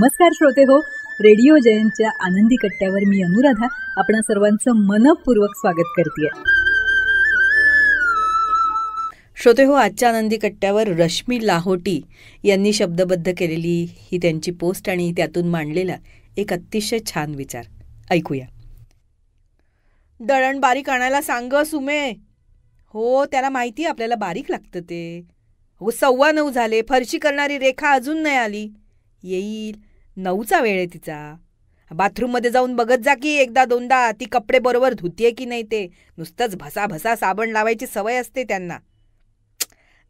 नमस्कार श्रोते हो, रेडिओ जयंतच्या आनंदी कट्ट्यावर मी अनुराधा आपणा सर्वांचं मनपूर्वक स्वागत करते. श्रोते हो, आजच्या आनंदी कट्ट्यावर रश्मी लाहोटी यांनी शब्दबद्ध केलेली ही त्यांची पोस्ट आणि त्यातून मांडलेला एक अतिशय छान विचार ऐकूया. दळण बारीक आणायला सांग सुमे. हो, त्याला माहिती आपल्याला बारीक लागतं ते. हो, 9:15 झाले, फरशी करणारी रेखा अजून नाही आली. येईल, 9चा वेळ आहे तिचा. बाथरूममध्ये जाऊन बघत जा की एकदा दोनदा ती कपडे बरोबर धुतीये की नाही ते. नुसतंच भसा साबण लावायची सवय असते त्यांना.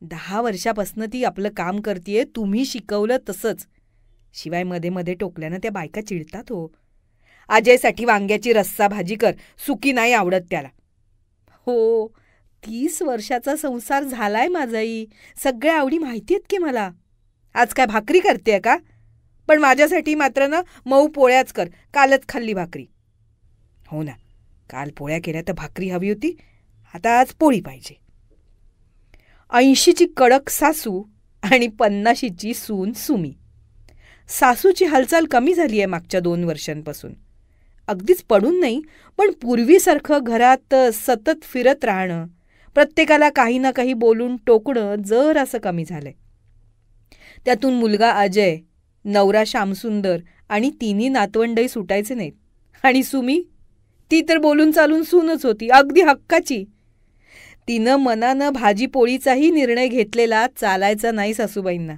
10 वर्षापासून ती आपलं काम करतीये, तुम्ही शिकवलं तसंच. शिवाय मध्ये मध्ये टोकल्यानं त्या बायका चिडतात हो. अजयसाठी वांग्याची रस्सा भाजी कर, सुकी नाही आवडत त्याला. हो, 30 वर्षाचा संसार झालाय माझाही, सगळ्या आवडी माहिती आहेत की मला. आज काय भाकरी करते का? पण माझ्यासाठी मात्र ना मऊ पोळ्याच कर, कालच खाल्ली भाकरी. हो ना, काल पोळ्या केल्या तर भाकरी हवी होती, आता आज पोळी पाहिजे. 80ची कडक सासू आणि 50ची सून सुमी. सासूची हालचाल कमी झाली आहे मागच्या 2 वर्षांपासून. अगदीच पडून नाही, पण पूर्वीसारखं घरात सतत फिरत राहणं, प्रत्येकाला काही ना काही बोलून टोकणं जर असं कमी झालंय. त्यातून मुलगा अजय, नवरा श्यामसुंदर आणि 3 नातवंडही सुटायचे नाहीत. आणि सुमी, ती तर बोलून चालून सूनच होती, अगदी हक्काची. तिनं मनानं भाजी पोळीचाही निर्णय घेतलेला चालायचा नाही सासूबाईंना.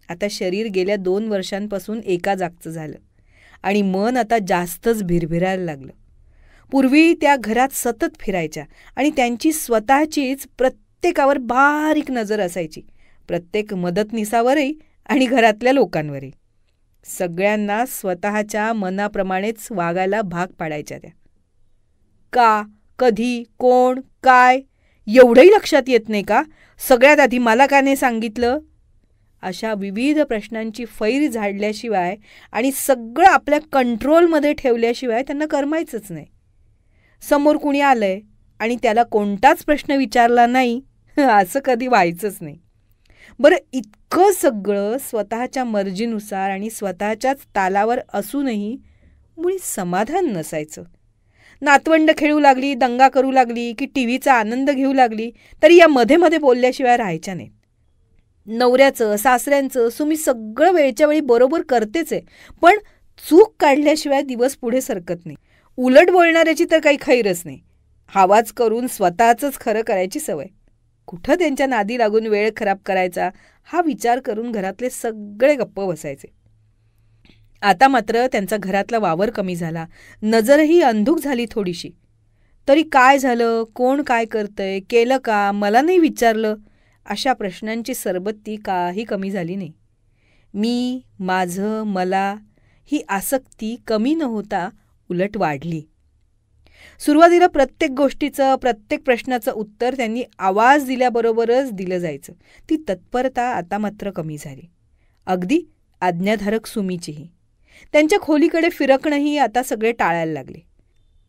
आता शरीर गेल्या 2 वर्षांपासून एका जागचं झालं आणि मन आता जास्तच भिरभिरायला लागलं. पूर्वी त्या घरात सतत फिरायच्या आणि त्यांची स्वतःचीच प्रत्येकावर बारीक नजर असायची, प्रत्येक मदतनीसावरही आणि घरातल्या लोकांवरही. सगळ्यांना स्वतःच्या मनाप्रमाणेच वागायला भाग पाडायच्या त्या. का, कधी, कोण, काय एवढंही लक्षात येत नाही का? सगळ्यात आधी मला का नाही सांगितलं? अशा विविध प्रश्नांची फैर झाडल्याशिवाय आणि सगळं आपल्या कंट्रोलमध्ये ठेवल्याशिवाय त्यांना करमायचंच नाही. समोर कुणी आलंय आणि त्याला कोणताच प्रश्न विचारला नाही असं कधी व्हायचंच नाही. बरं, इतकं सगळं स्वतःच्या मर्जीनुसार आणि स्वतःच्याच तालावर असूनही मुळी समाधान नसायचं. नातवंड खेळू लागली, दंगा करू लागली की टीव्हीचा आनंद घेऊ लागली तरी या मध्ये मध्ये बोलल्याशिवाय राहायच्या नाहीत. नवऱ्याचं, सासऱ्यांचं सुमी सगळं वेळच्या वेळी बरोबर करतेच आहे, पण चूक काढल्याशिवाय दिवस पुढे सरकत नाही. उलट बोलणाऱ्याची तर काही खैरच नाही. आवाज करून स्वतःचंच खरं करायची सवय. कुठं त्यांच्या नादी लागून वेळ खराब करायचा हा विचार करून घरातले सगळे गप्प बसायचे. आता मात्र त्यांचा घरातला वावर कमी झाला, नजरही अंधुक झाली थोडीशी. तरी काय झालं, कोण काय करतंय, केलं का, मला नाही विचारलं, अशा प्रश्नांची सरबत्ती काही कमी झाली नाही. मी, माझं, मला ही आसक्ती कमी न होता उलट वाढली. सुरुवातीला प्रत्येक गोष्टीचं, प्रत्येक प्रश्नाचं उत्तर त्यांनी आवाज दिल्याबरोबरच दिलं जायचं. ती तत्परता आता मात्र कमी झाली, अगदी आज्ञाधारक सुमीचीही. त्यांच्या खोलीकडे फिरकणंही आता सगळे टाळायला लागले.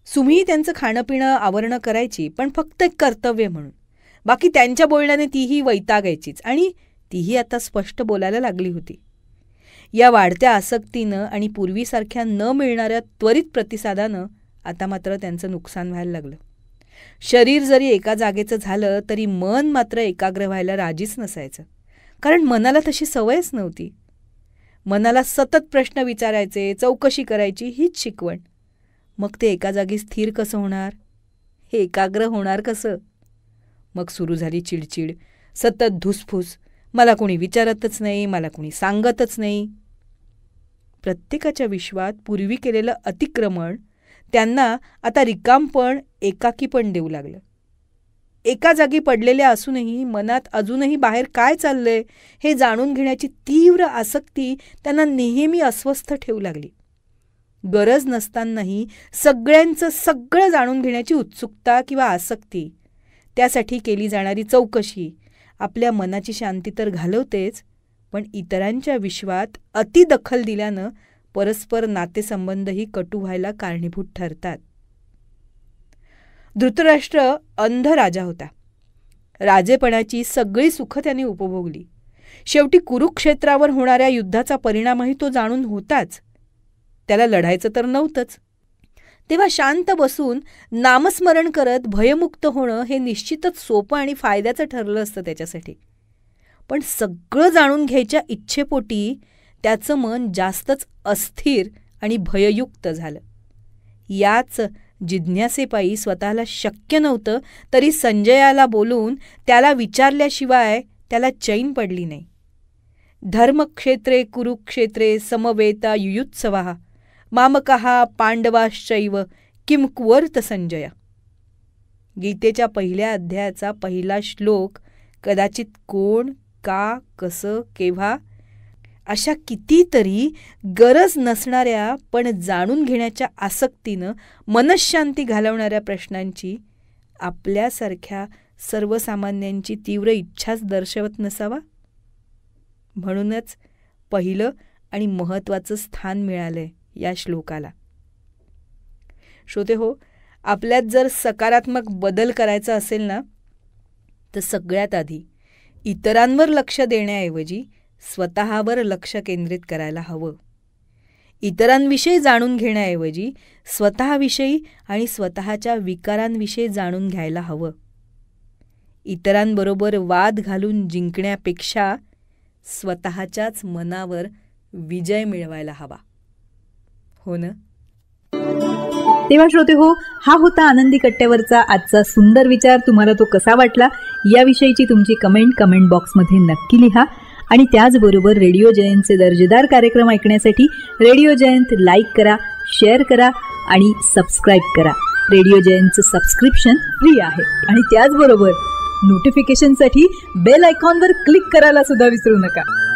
सुमी त्यांचं खाणं पिणं आवरणं करायची, पण फक्त एक कर्तव्य म्हणून. बाकी त्यांच्या बोलण्याने तीही वैतागायचीच आणि तीही आता स्पष्ट बोलायला लागली होती. या वाढत्या आसक्तीनं आणि पूर्वीसारख्या न मिळणाऱ्या त्वरित प्रतिसादानं आता मात्र त्यांचं नुकसान व्हायला लागलं. शरीर जरी एका जागेचं झालं तरी मन मात्र एकाग्र व्हायला राजीच नसायचं, कारण मनाला तशी सवयच नव्हती. मनाला सतत प्रश्न विचारायचे, चौकशी करायची हीच शिकवण. मग ते एका जागी स्थिर कसं होणार, हे एकाग्र होणार कसं? मग सुरू झाली चिडचिड, सतत धुसफूस. मला कोणी विचारतच नाही, मला कोणी सांगतच नाही. प्रत्येकाच्या विश्वात पूर्वी केलेलं अतिक्रमण त्यांना आता रिकामपण, एकाकीपण देऊ लागलं. एका जागी पडलेल्या असूनही मनात अजूनही बाहेर काय चाललंय हे जाणून घेण्याची तीव्र आसक्ती त्यांना नेहमी अस्वस्थ ठेवू लागली. गरज नसतानाही सगळ्यांचं सगळं जाणून घेण्याची उत्सुकता किंवा आसक्ती, त्यासाठी केली जाणारी चौकशी आपल्या मनाची शांती तर घालवतेच, पण इतरांच्या विश्वात अतिदखल दिल्यानं परस्पर नातेसंबंधही कटू व्हायला कारणीभूत ठरतात. धृतराष्ट्र अंध राजा होता. राजेपणाची सगळी सुखं त्याने उपभोगली. शेवटी कुरुक्षेत्रावर होणाऱ्या युद्धाचा परिणामही तो जाणून होताच. त्याला लढायचं तर नव्हतंच. तेव्हा शांत बसून नामस्मरण करत भयमुक्त होणं हे निश्चितच सोपं आणि फायद्याचं ठरलं असतं त्याच्यासाठी. पण सगळं जाणून घ्यायच्या इच्छेपोटी त्याचं मन जास्तच अस्थिर आणि भययुक्त झालं. याच जिज्ञासेपायी स्वतःला शक्य नव्हतं तरी संजयाला बोलून त्याला विचारल्याशिवाय त्याला चैन पडली नाही. धर्मक्षेत्रे कुरुक्षेत्रे समवेता युयुत्सवः मामकः पांडवाश्चैव किं कुर्वत संजय. गीतेच्या पहिल्या अध्यायाचा पहिला श्लोक कदाचित कोण, का, कसं, केव्हा अशा कितीतरी गरज नसणाऱ्या पण जाणून घेण्याच्या आसक्तीनं मनःशांती घालवणाऱ्या प्रश्नांची आपल्यासारख्या सर्वसामान्यांची तीव्र इच्छाच दर्शवत नसावा. म्हणूनच पहिलं आणि महत्त्वाचं स्थान मिळालंय या श्लोकाला. श्रोतेहो, आपल्यात जर सकारात्मक बदल करायचा असेल ना, तर सगळ्यात आधी इतरांवर लक्ष देण्याऐवजी स्वतःवर लक्ष केंद्रित करायला हवं. इतरांविषयी जाणून घेण्याऐवजी स्वतःविषयी आणि स्वतःच्या विकारांविषयी जाणून घ्यायला हवं. इतरांबरोबर वाद घालून जिंकण्यापेक्षा स्वतःच्याच मनावर विजय मिळवायला हवा. हो ना? तेव्हा श्रोते हो, हा होता आनंदी कट्ट्यावरचा आजचा सुंदर विचार. तुम्हाला तो कसा वाटला याविषयीची तुमची कमेंट बॉक्समध्ये नक्की लिहा. आणि त्याचबरोबर रेडिओ जयंतचे दर्जेदार कार्यक्रम ऐकण्यासाठी रेडिओ जयंत लाईक करा, शेअर करा आणि सबस्क्राईब करा. रेडिओ जयंतचं सबस्क्रिप्शन फ्री आहे. आणि त्याचबरोबर नोटिफिकेशनसाठी बेल आयकॉनवर क्लिक करायला सुद्धा विसरू नका.